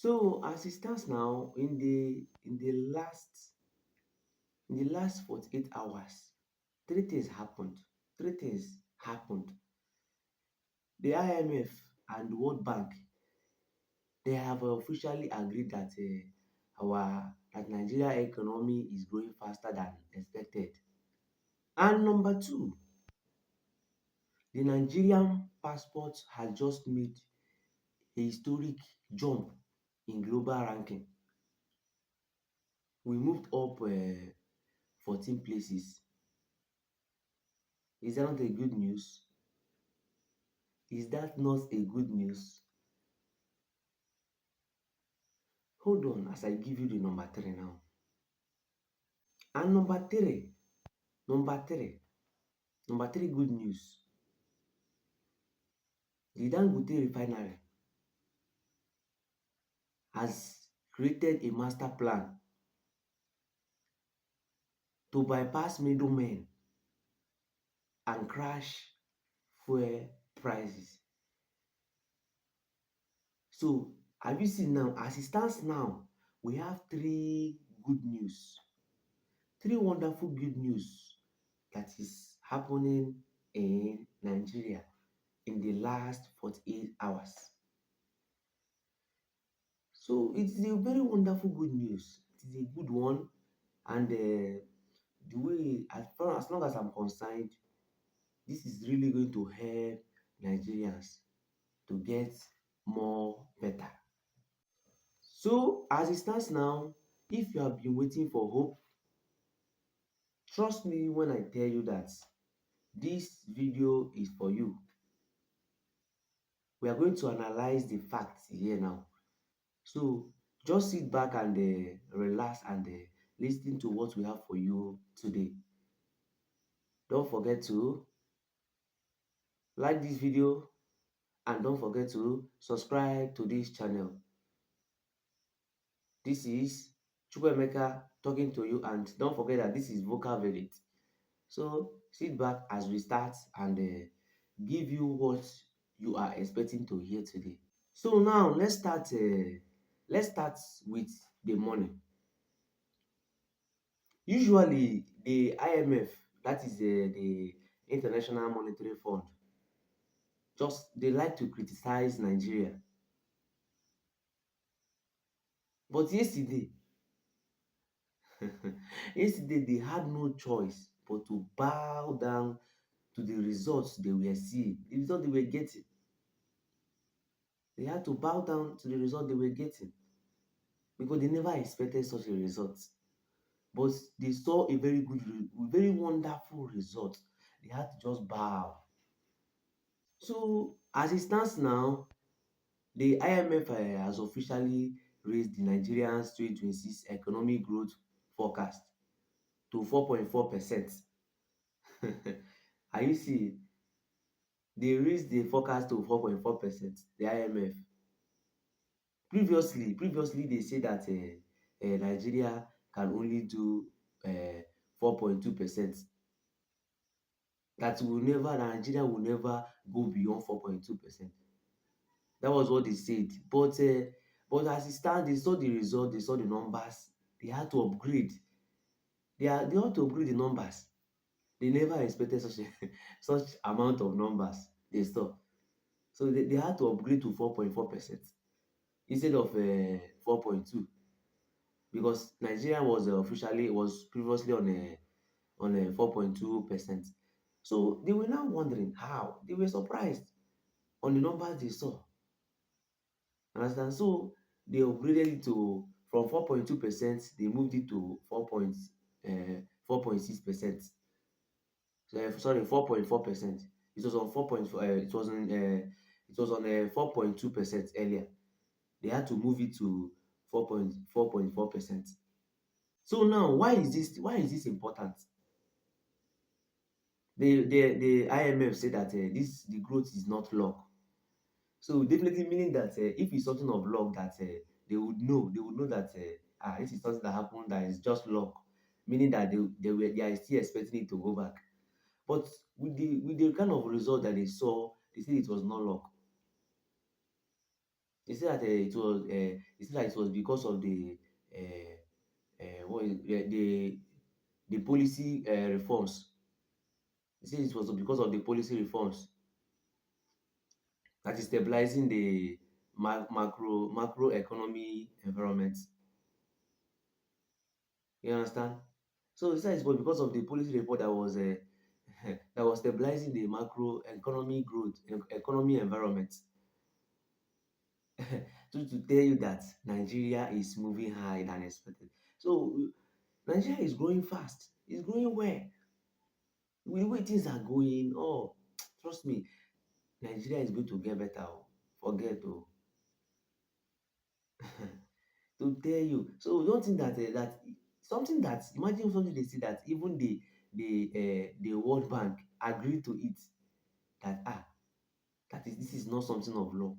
So as it stands now, in the last 48 hours, three things happened. Three things happened. The IMF and the World Bank, they have officially agreed that our that Nigeria economy is growing faster than expected. And number two, the Nigerian passport has just made a historic jump in global ranking. We moved up 14 places. Is that not a good news? Is that not a good news? Hold on as I give you the number three now. And number three good news. The Dangote Refinery has created a master plan to bypass middlemen and crash fuel prices. So have you seen now, as it stands now, we have three good news, three wonderful good news that is happening in Nigeria in the last 48 hours. So it is a very wonderful good news. It is a good one, and the way, as long as I'm concerned, this is really going to help Nigerians to get more better. So as it stands now, if you have been waiting for hope, trust me when I tell you that this video is for you. We are going to analyze the facts here now. So just sit back and relax and listen to what we have for you today. Don't forget to like this video and don't forget to subscribe to this channel. This is Chukwemeka talking to you, and don't forget that this is vocal verdict. So sit back as we start and give you what you are expecting to hear today. So now let's start. Let's start with the money. Usually, the IMF, that is the International Monetary Fund, just they like to criticize Nigeria. But yesterday, yesterday they had no choice but to bow down to the results they were seeing, the result they were getting. They had to bow down to the result they were getting because they never expected such a result. But they saw a very good, very wonderful result. They had to just bow. So as it stands now, the IMF has officially raised the Nigerian's 2026 economic growth forecast to 4.4%. Are you seeing? They raised the forecast to 4.4%, the IMF. Previously they said that Nigeria can only do 4.2%. That Nigeria will never go beyond 4.2%. That was what they said. But as it stands, they saw the result, they saw the numbers, they had to upgrade. They had to upgrade the numbers. They never expected such a such amount of numbers they saw. So they had to upgrade to 4.4% instead of 4.2, because Nigeria was previously on a 4.2%. So they were now wondering how. They were surprised on the numbers they saw. Understand? So they upgraded it to from 4.2%, they moved it to 4.6%. Sorry, 4.4%. It was on 4.4, it was on 4.2% earlier. They had to move it to 4.4%. So now why is this important? The IMF said that the growth is not luck. So definitely meaning that if it's something of luck, that they would know that this is something that happened that is just luck, meaning that they are still expecting it to go back. But with the kind of result that they saw, they said it was not luck. He said that he said that it was because of what is, the policy reforms. He said it was because of the policy reforms that is stabilizing the macro economy environment. You understand? So he said it was because of the policy report that was that was stabilizing the macro economy growth, economy environment. To tell you that Nigeria is moving high than expected. So Nigeria is growing fast. It's growing well. With the way things are going, oh, trust me, Nigeria is going to get better. Oh. Forget oh. To tell you. So don't think that that something that imagine something they say that even the World Bank agreed to it, that that is this is not something of luck.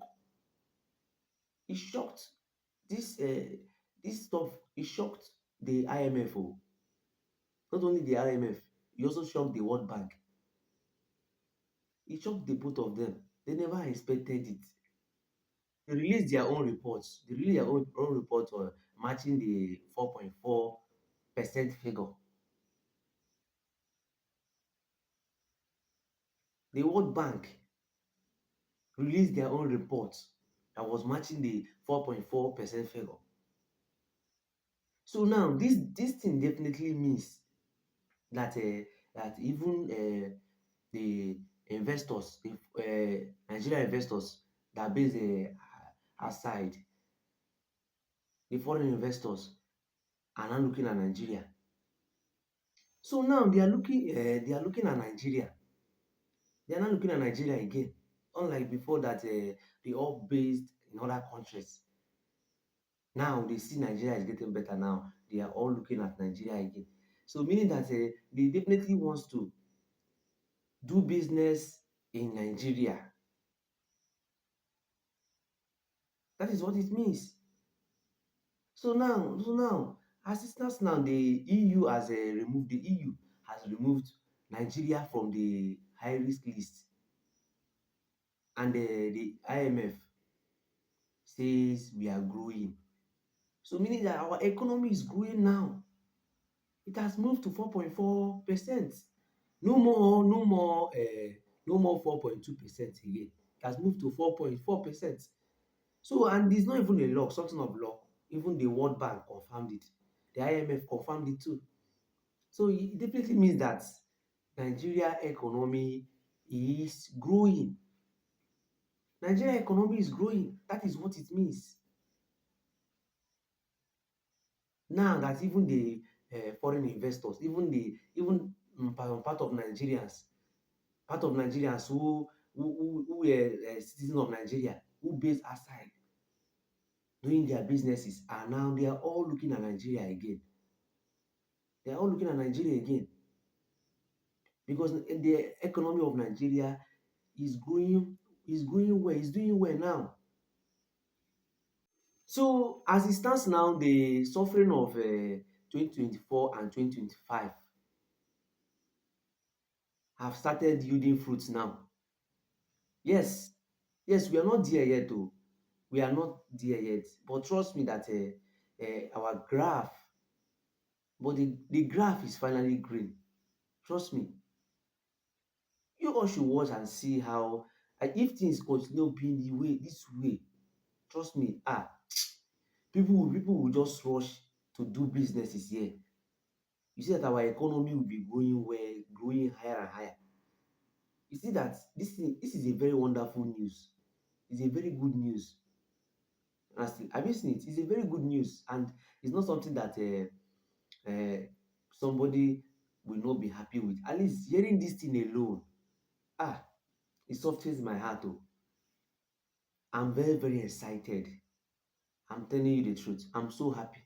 It shocked this this stuff. It shocked the IMF. Oh. Not only the IMF, it also shocked the World Bank. It shocked the both of them. They never expected it. They released their own reports. They released their own report on matching the 4.4% figure. The World Bank released their own report that was matching the 4.4% figure. So now this thing definitely means that that even the investors, the Nigerian investors that base outside, the foreign investors are now looking at Nigeria. So now they are looking at Nigeria. They are not looking at Nigeria again. Unlike before that they all based in other countries. Now they see Nigeria is getting better now. They are all looking at Nigeria again. So meaning that they definitely wants to do business in Nigeria. That is what it means. So now, as it stands now, the EU has removed Nigeria from the high risk list, and the IMF says we are growing. So meaning that our economy is growing now. It has moved to 4.4%. No more, no more, no more 4.2% again. It has moved to 4.4%. So, and it's not even a luck, something of luck. Even the World Bank confirmed it. The IMF confirmed it too. So it definitely means that Nigeria economy is growing. Nigeria economy is growing. That is what it means. Now that even the foreign investors, even part part of Nigerians who were citizens of Nigeria, who based outside doing their businesses, are now they are all looking at Nigeria again. They are all looking at Nigeria again because the economy of Nigeria is growing well, is doing well now. So as it stands now, the suffering of 2024 and 2025 have started yielding fruits now. Yes, yes, we are not there yet though. We are not there yet. But trust me that our graph, but the graph is finally green. Trust me. You all should watch and see how, if things continue being this way, trust me, people will just rush to do businesses here. You see that our economy will be growing well, growing higher and higher. You see that this is a very wonderful news. It's a very good news. Have you seen it? It's a very good news, and it's not something that somebody will not be happy with. At least hearing this thing alone, ah, it softens my heart. Oh, I'm very, very excited. I'm telling you the truth. I'm so happy.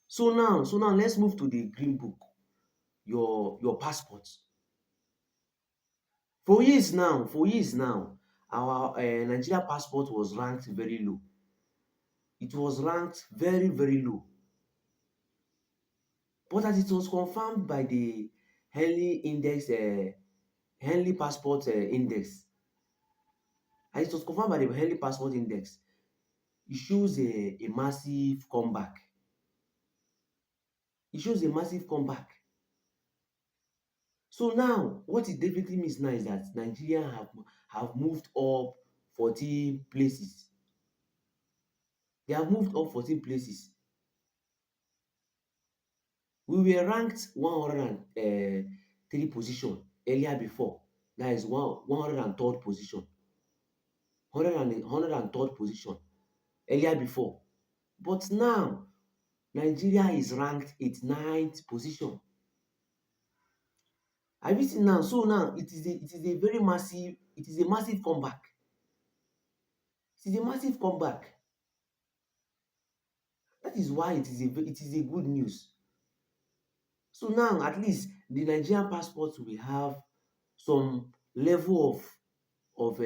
So now let's move to the green book, your passport. For years now, our Nigeria passport was ranked very low. It was ranked very, very low. But as it was confirmed by the Henley Index, Henley Passport Index, And it was confirmed by the Nigerian Passport Index. It shows a massive comeback. It shows a massive comeback. So now, what it definitely means now is that Nigeria have moved up 14 places. They have moved up 14 places. We were ranked 103 position earlier before. That is 103rd position. 103rd position earlier before. But now, Nigeria is ranked 89th position. Have you seen now? So now it is a very massive, it is a massive comeback. It is a massive comeback. That is why it is a good news. So now at least the Nigerian passport will have some level of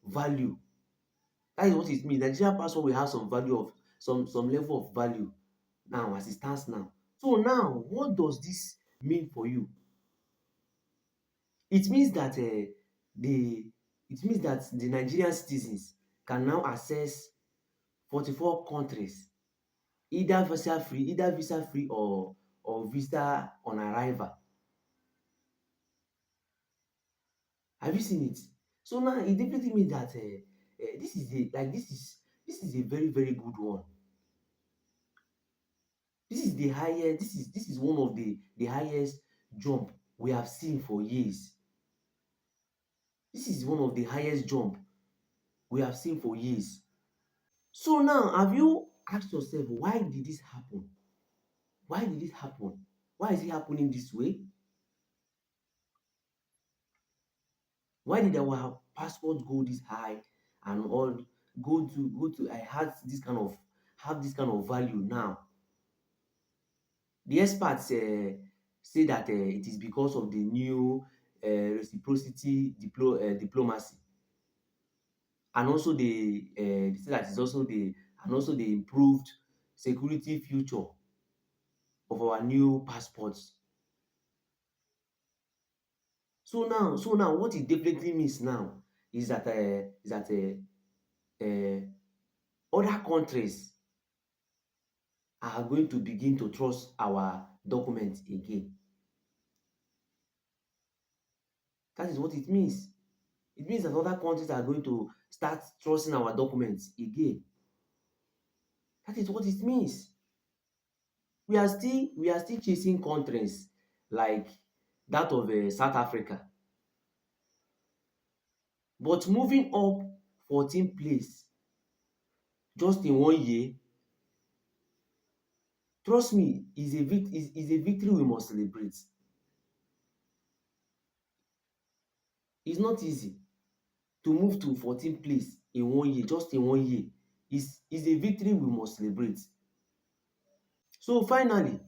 value. That is what it means. Nigerian passport will have some value of some level of value now as it stands now. So now what does this mean for you? It means that the it means that the Nigerian citizens can now access 44 countries, either visa free or visa on arrival. Have you seen it? So now it definitely means that this is a very very good one. This is the highest. This is one of the highest jump we have seen for years. This is one of the highest jump we have seen for years. So now, have you asked yourself, why did this happen? Why did it happen? Why is it happening this way? Why did our passport go this high and all go to I had this kind of have this kind of value now? The experts say that it is because of the new reciprocity diplomacy, and also they say that it's also the improved security future of our new passports. So now, what it definitely means now is that other countries are going to begin to trust our documents again. That is what it means. It means that other countries are going to start trusting our documents again. That is what it means. We are still chasing countries like that of South Africa, but moving up 14 place just in 1 year, trust me, is a victory we must celebrate. It's not easy to move to 14 place in 1 year, just in 1 year. Is a victory we must celebrate. So finally,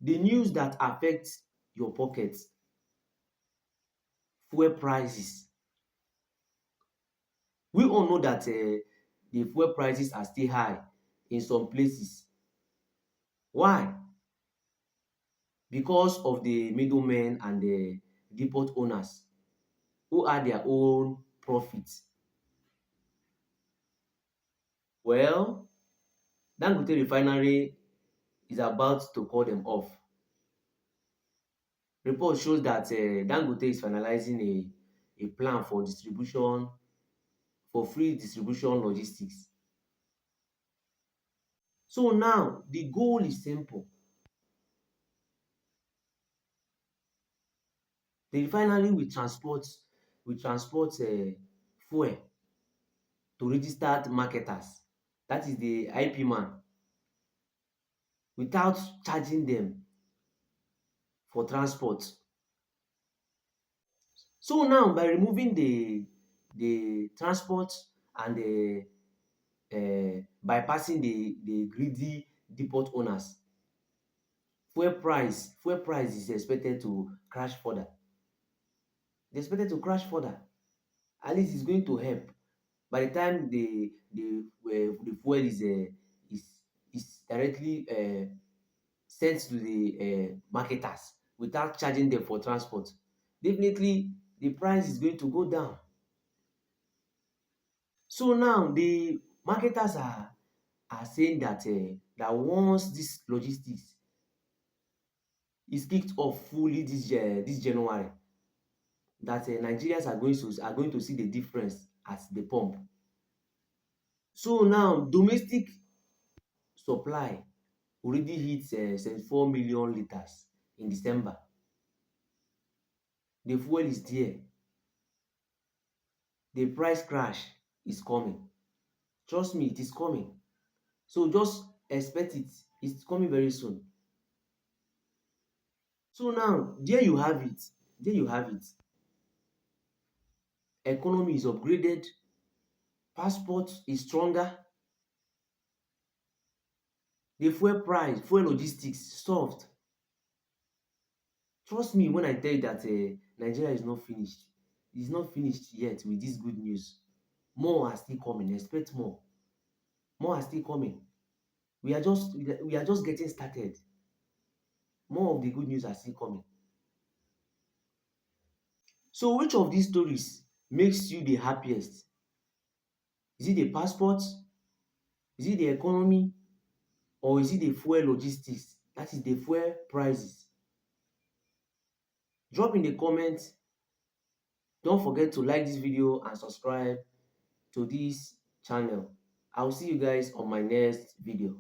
the news that affects your pocket: fuel prices. We all know that the fuel prices are still high in some places. Why? Because of the middlemen and the depot owners who add their own profits. Well, Dangote Refinery is about to call them off. Report shows that Dangote is finalizing a plan for distribution, for free distribution logistics. So now the goal is simple. The refinery will transport fuel to registered marketers, that is the IP man, without charging them for transport. So now, by removing the transport and bypassing the greedy depot owners, fuel price is expected to crash further. It's expected to crash further. At least it's going to help. By the time the fuel is directly sent to the marketers without charging them for transport, definitely the price is going to go down. So now the marketers are saying that that once this logistics is kicked off fully this January, that Nigerians are going to see the difference at the pump. So now domestic supply already hit 74 million litres in December. The fuel is there. The price crash is coming. Trust me, it is coming. So just expect it. It's coming very soon. So now there you have it. There you have it. Economy is upgraded. Passport is stronger. The fuel price, fuel logistics solved. Trust me when I tell you that Nigeria is not finished. It's not finished yet with this good news. More are still coming. Expect more. More are still coming. We are just getting started. More of the good news are still coming. So which of these stories makes you the happiest? Is it the passport? Is it the economy? Or is it the fuel logistics? That is the fuel prices. Drop in the comments. Don't forget to like this video and subscribe to this channel. I'll see you guys on my next video.